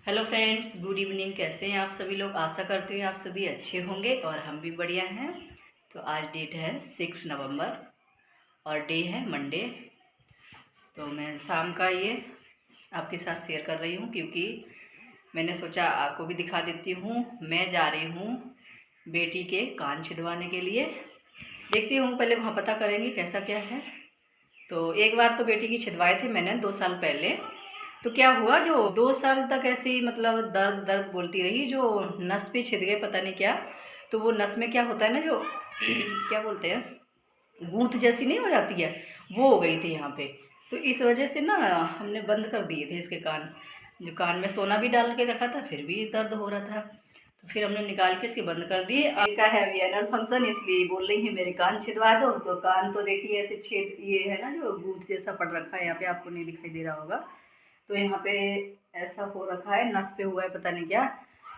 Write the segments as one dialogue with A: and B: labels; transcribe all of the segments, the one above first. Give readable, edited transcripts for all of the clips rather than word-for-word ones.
A: Hello friends, good evening. कैसे हैं आप सभी लोग? आशा करती हूँ आप सभी अच्छे होंगे और हम भी बढ़िया हैं। तो आज डेट है 6 नवंबर और डे है मंडे। तो मैं शाम का ये आपके साथ शेयर कर रही हूँ क्योंकि मैंने सोचा आपको भी दिखा देती हूँ। मैं जा रही हूँ बेटी के कान छिदवाने के लिए। देखती हूँ, पहले वहाँ पता करेंगे कैसा क्या है। तो एक बार तो बेटी की छिदवाए थे मैंने 2 साल पहले। तो क्या हुआ, जो 2 साल तक ऐसे ही मतलब दर्द दर्द बोलती रही, जो नस पे छिद गए पता नहीं क्या। तो वो नस में क्या होता है ना, जो क्या बोलते हैं, गूंथ जैसी नहीं हो जाती है, वो हो गई थी यहाँ पे। तो इस वजह से ना हमने बंद कर दिए थे इसके कान। जो कान में सोना भी डाल के रखा था फिर भी दर्द हो रहा था, तो फिर हमने निकाल के इसके बंद कर दिए। अब का है अभी एनुअल फंक्शन, इसलिए बोल रही है मेरे कान छिदवा दो। तो कान तो देखिए ऐसे छेद ये है ना, जो गूंथ जैसा पड़ रखा है यहाँ पे, आपको नहीं दिखाई दे रहा होगा। तो यहाँ पे ऐसा हो रखा है, नस पे हुआ है पता नहीं क्या।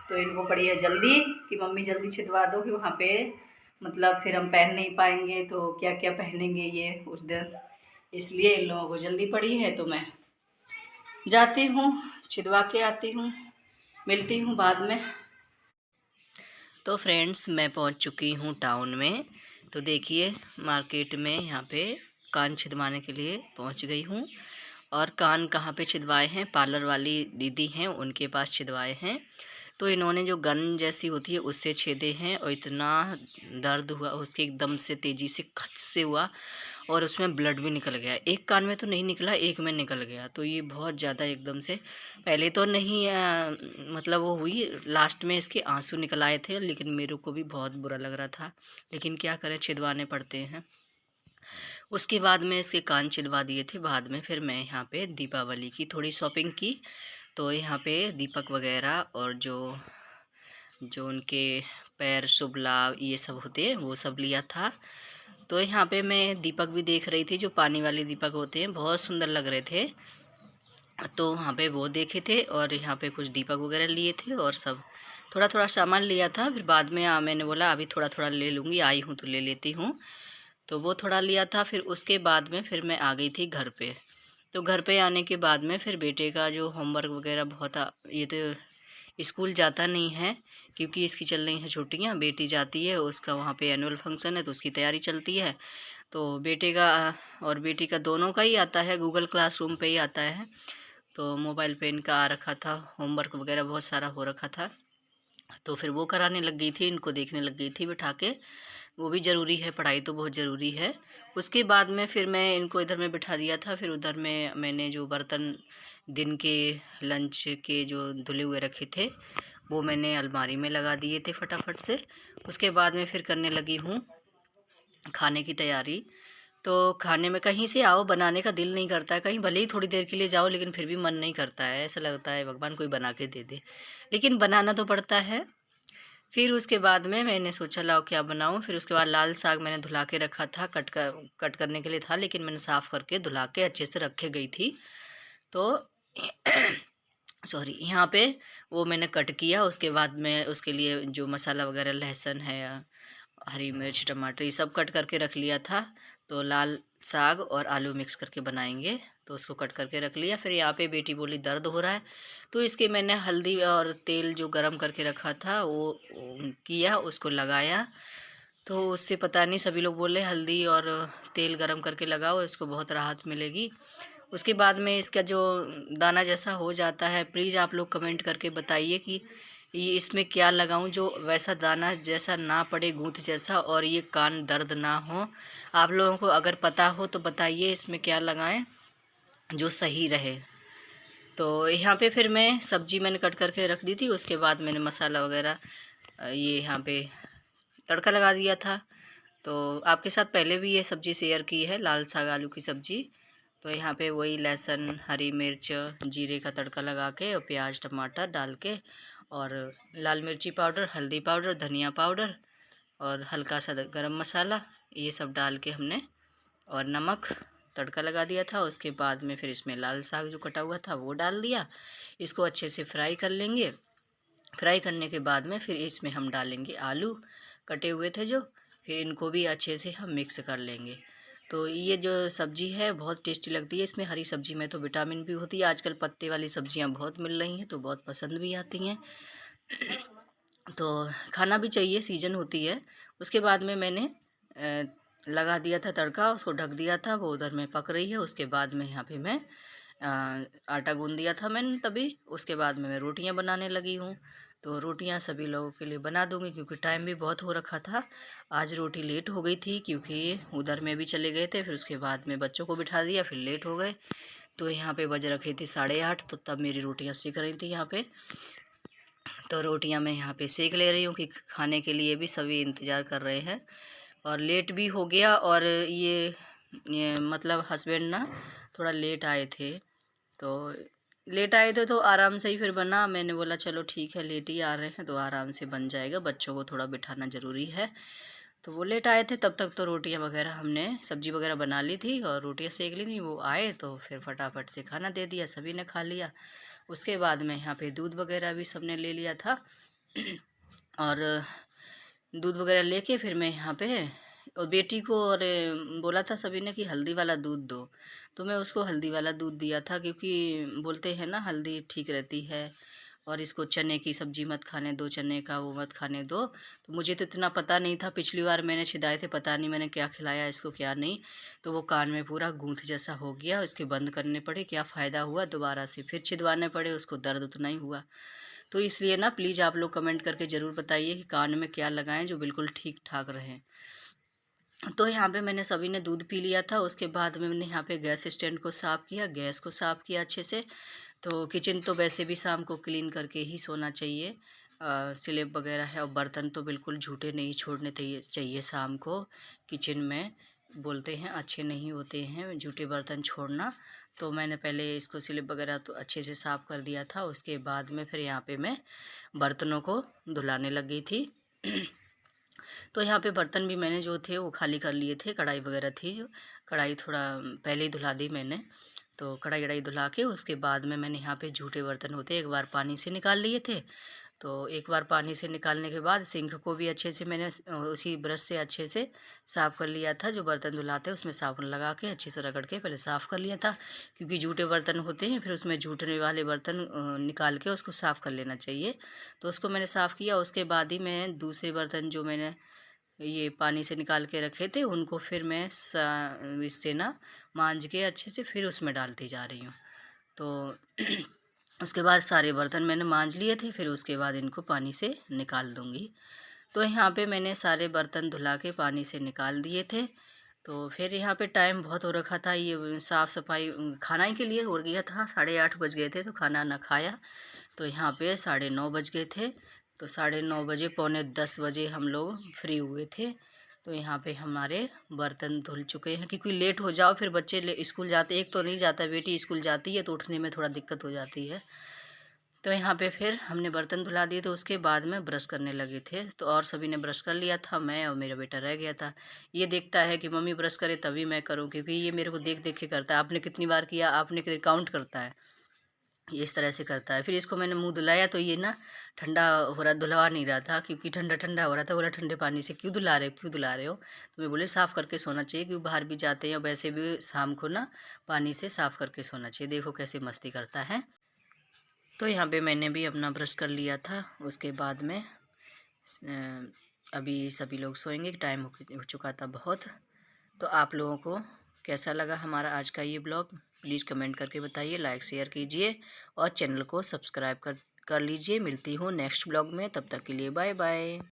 A: तो इनको पड़ी है जल्दी कि मम्मी जल्दी छिदवा दो, कि वहाँ पे मतलब फिर हम पहन नहीं पाएंगे, तो क्या क्या पहनेंगे ये उस दिन। इसलिए इन लोगों को जल्दी पड़ी है, तो मैं जाती हूँ छिदवा के आती हूँ, मिलती हूँ बाद में। तो फ्रेंड्स, मैं पहुँच चुकी हूँ टाउन में। तो देखिए मार्केट में यहाँ पे कान छिदवाने के लिए पहुँच गई हूँ। और कान कहाँ पे छिदवाए हैं, पार्लर वाली दीदी हैं उनके पास छिदवाए हैं। तो इन्होंने जो गन जैसी होती है उससे छेदे हैं, और इतना दर्द हुआ उसके, एकदम से तेज़ी से खच से हुआ और उसमें ब्लड भी निकल गया। एक कान में तो नहीं निकला, एक में निकल गया। तो ये बहुत ज़्यादा एकदम से, पहले तो नहीं मतलब वो हुई, लास्ट में इसके आंसू निकल आए थे, लेकिन मेरे को भी बहुत बुरा लग रहा था, लेकिन क्या करें, छिदवाने पड़ते हैं। उसके बाद में इसके कान छिदवा दिए थे। बाद में फिर मैं यहाँ पे दीपावली की थोड़ी शॉपिंग की। तो यहाँ पे दीपक वगैरह और जो जो उनके पैर शुभ लाभ ये सब होते हैं वो सब लिया था। तो यहाँ पे मैं दीपक भी देख रही थी, जो पानी वाले दीपक होते हैं, बहुत सुंदर लग रहे थे। तो वहाँ पे वो देखे थे, और यहाँ पे कुछ दीपक वगैरह लिए थे, और सब थोड़ा थोड़ा सामान लिया था। फिर बाद में मैंने बोला अभी थोड़ा थोड़ा ले लूँगी, आई हूँ तो ले लेती हूँ। तो वो थोड़ा लिया था। फिर उसके बाद में फिर मैं आ गई थी घर पे। तो घर पे आने के बाद में फिर बेटे का जो होमवर्क वगैरह बहुत ये तो स्कूल जाता नहीं है क्योंकि इसकी चल रही हैं छुट्टियाँ। बेटी जाती है, उसका वहाँ पे एनुअल फंक्शन है तो उसकी तैयारी चलती है। तो बेटे का और बेटी का दोनों का ही आता है, गूगल क्लासरूम पे ही आता है। तो मोबाइल पे इनका आ रखा था, होमवर्क वगैरह बहुत सारा हो रखा था। तो फिर वो कराने लग गई थी, इनको देखने लग गई थी बिठा के। वो भी ज़रूरी है, पढ़ाई तो बहुत ज़रूरी है। उसके बाद में फिर मैं इनको इधर में बिठा दिया था। फिर उधर में मैंने जो बर्तन दिन के लंच के जो धुले हुए रखे थे वो मैंने अलमारी में लगा दिए थे फटाफट से। उसके बाद में फिर करने लगी हूँ खाने की तैयारी। तो खाने में कहीं से आओ बनाने का दिल नहीं करता है, कहीं भले ही थोड़ी देर के लिए जाओ लेकिन फिर भी मन नहीं करता है, ऐसा लगता है भगवान कोई बना के दे दे, लेकिन बनाना तो पड़ता है। फिर उसके बाद में मैंने सोचा लाओ क्या बनाऊं। फिर उसके बाद लाल साग मैंने धुला के रखा था, कट करने के लिए था, लेकिन मैंने साफ़ करके धुला के अच्छे से रखे गई थी। तो सॉरी, यहाँ पे वो मैंने कट किया। उसके बाद में उसके लिए जो मसाला वगैरह, लहसुन है, हरी मिर्च, टमाटर, ये सब कट करके रख लिया था। तो लाल साग और आलू मिक्स करके बनाएंगे, तो उसको कट करके रख लिया। फिर यहाँ पे बेटी बोली दर्द हो रहा है, तो इसके मैंने हल्दी और तेल जो गरम करके रखा था वो किया, उसको लगाया। तो उससे पता नहीं, सभी लोग बोले हल्दी और तेल गरम करके लगाओ, इसको बहुत राहत मिलेगी। उसके बाद में इसका जो दाना जैसा हो जाता है, प्लीज़ आप लोग कमेंट करके बताइए कि ये इसमें क्या लगाऊं जो वैसा दाना जैसा ना पड़े, गूंथ जैसा, और ये कान दर्द ना हो। आप लोगों को अगर पता हो तो बताइए इसमें क्या लगाएं जो सही रहे। तो यहाँ पे फिर मैं सब्जी मैंने कट करके रख दी थी। उसके बाद मैंने मसाला वगैरह ये यहाँ पे तड़का लगा दिया था। तो आपके साथ पहले भी ये सब्ज़ी शेयर की है, लाल साग आलू की सब्ज़ी। तो यहाँ पे वही लहसुन, हरी मिर्च, जीरे का तड़का लगा के और प्याज टमाटर डाल के, और लाल मिर्ची पाउडर, हल्दी पाउडर, धनिया पाउडर और हल्का सा गरम मसाला, ये सब डाल के हमने, और नमक, तड़का लगा दिया था। उसके बाद में फिर इसमें लाल साग जो कटा हुआ था वो डाल दिया। इसको अच्छे से फ्राई कर लेंगे। फ्राई करने के बाद में फिर इसमें हम डालेंगे आलू कटे हुए थे जो, फिर इनको भी अच्छे से हम मिक्स कर लेंगे। तो ये जो सब्ज़ी है बहुत टेस्टी लगती है। इसमें हरी सब्ज़ी में तो विटामिन भी होती है। आजकल पत्ते वाली सब्ज़ियाँ बहुत मिल रही हैं तो बहुत पसंद भी आती हैं। तो खाना भी चाहिए, सीज़न होती है। उसके बाद में मैंने लगा दिया था तड़का, उसको ढक दिया था, वो उधर में पक रही है। उसके बाद में यहाँ पे मैं आटा गूँध दिया था मैंने तभी। उसके बाद में मैं रोटियाँ बनाने लगी हूँ। तो रोटियाँ सभी लोगों के लिए बना दूँगी क्योंकि टाइम भी बहुत हो रखा था। आज रोटी लेट हो गई थी क्योंकि उधर में भी चले गए थे, फिर उसके बाद में बच्चों को बिठा दिया, फिर लेट हो गए। तो यहाँ पे बज रखे थे 8:30, तो तब मेरी रोटियाँ सिक रही थी यहाँ पे। तो रोटियां मैं यहाँ पे सेक ले रही हूँ कि खाने के लिए भी सभी इंतज़ार कर रहे हैं। और लेट भी हो गया। और ये मतलब हस्बैंड ना थोड़ा लेट आए थे, तो लेट आए थे तो आराम से ही फिर बना। मैंने बोला चलो ठीक है, लेट ही आ रहे हैं तो आराम से बन जाएगा, बच्चों को थोड़ा बिठाना ज़रूरी है। तो वो लेट आए थे, तब तक तो रोटियां वगैरह हमने सब्जी वगैरह बना ली थी और रोटियां सेक ली थी। वो आए तो फिर फटाफट से खाना दे दिया, सभी ने खा लिया। उसके बाद में यहाँ पे दूध वगैरह भी सबने ले लिया था। और दूध वगैरह लेके फिर मैं यहाँ पे और बेटी को और बोला था सभी ने कि हल्दी वाला दूध दो, तो मैं उसको हल्दी वाला दूध दिया था क्योंकि बोलते हैं ना हल्दी ठीक रहती है। और इसको चने की सब्ज़ी मत खाने दो, चने का वो मत खाने दो। तो मुझे तो इतना पता नहीं था, पिछली बार मैंने छिदाए थे, पता नहीं मैंने क्या खिलाया इसको क्या नहीं। तो वो कान में पूरा गूंथ जैसा हो गया, उसके बंद करने पड़े, क्या फ़ायदा हुआ, दोबारा से फिर छिदवाने पड़े, उसको दर्द उतना ही हुआ। तो इसलिए ना प्लीज़ आप लोग कमेंट करके ज़रूर बताइए कि कान में क्या लगाएं जो बिल्कुल ठीक ठाक रहें। तो यहाँ पे मैंने सभी ने दूध पी लिया था। उसके बाद में मैंने यहाँ पे गैस स्टैंड को साफ़ किया, गैस को साफ़ किया अच्छे से। तो किचन तो वैसे भी शाम को क्लीन करके ही सोना चाहिए। स्लैब वगैरह है और बर्तन तो बिल्कुल झूठे नहीं छोड़ने चाहिए शाम को किचन में। बोलते हैं अच्छे नहीं होते हैं झूठे बर्तन छोड़ना। तो मैंने पहले इसको स्लैब वगैरह तो अच्छे से साफ़ कर दिया था। उसके बाद में फिर यहाँ पे मैं बर्तनों को धुलाने लग गई थी। तो यहाँ पे बर्तन भी मैंने जो थे वो खाली कर लिए थे। कढ़ाई वगैरह थी जो, कढ़ाई थोड़ा पहले ही धुला दी मैंने। तो कढ़ाई वढ़ाई धुला के उसके बाद में मैंने यहाँ पे झूठे बर्तन होते एक बार पानी से निकाल लिए थे। तो एक बार पानी से निकालने के बाद सिंक को भी अच्छे से मैंने उसी ब्रश से अच्छे से साफ़ कर लिया था। जो बर्तन धुलाते हैं उसमें साबुन लगा के अच्छे से रगड़ के पहले साफ़ कर लिया था, क्योंकि झूठे बर्तन होते हैं फिर उसमें झूठने वाले बर्तन निकाल के उसको साफ़ कर लेना चाहिए। तो उसको मैंने साफ़ किया। उसके बाद ही मैं दूसरे बर्तन जो मैंने ये पानी से निकाल के रखे थे उनको फिर मैं इससे ना मांज के अच्छे से फिर उसमें डालती जा रही हूँ। तो उसके बाद सारे बर्तन मैंने मांज लिए थे, फिर उसके बाद इनको पानी से निकाल दूँगी। तो यहाँ पे मैंने सारे बर्तन धुला के पानी से निकाल दिए थे। तो फिर यहाँ पे टाइम बहुत हो रखा था, ये साफ़ सफाई खाना ही के लिए हो गया था। 8:30 बज गए थे तो खाना ना खाया। तो यहाँ पे 9:30 बज गए थे। तो 9:30 बजे 9:45 हम लोग फ्री हुए थे। तो यहाँ पे हमारे बर्तन धुल चुके हैं, क्योंकि लेट हो जाओ फिर बच्चे स्कूल जाते, एक तो नहीं जाता, बेटी स्कूल जाती है तो उठने में थोड़ा दिक्कत हो जाती है। तो यहाँ पे फिर हमने बर्तन धुला दिए। तो उसके बाद में ब्रश करने लगे थे, तो और सभी ने ब्रश कर लिया था, मैं और मेरा बेटा रह गया था। ये देखता है कि मम्मी ब्रश करे तभी मैं करूँ, क्योंकि ये मेरे को देख देख के करता है, आपने कितनी बार किया, आपने कितनी काउंट करता है, ये इस तरह से करता है। फिर इसको मैंने मुंह धुलाया तो ये ना ठंडा हो रहा, धुलवा नहीं रहा था क्योंकि ठंडा ठंडा हो रहा था। बोला ठंडे पानी से क्यों धुला रहे हो, क्यों धुला रहे हो। तो मैं बोले साफ़ करके सोना चाहिए, क्योंकि बाहर भी जाते हैं, वैसे भी शाम को ना पानी से साफ़ करके सोना चाहिए। देखो कैसे मस्ती करता है। तो यहाँ पे मैंने भी अपना ब्रश कर लिया था। उसके बाद में अभी सभी लोग सोएंगे, टाइम हो चुका था बहुत। तो आप लोगों को कैसा लगा हमारा आज का ये ब्लॉग, प्लीज़ कमेंट करके बताइए, लाइक शेयर कीजिए और चैनल को सब्सक्राइब कर लीजिए। मिलती हूँ नेक्स्ट ब्लॉग में, तब तक के लिए बाय बाय।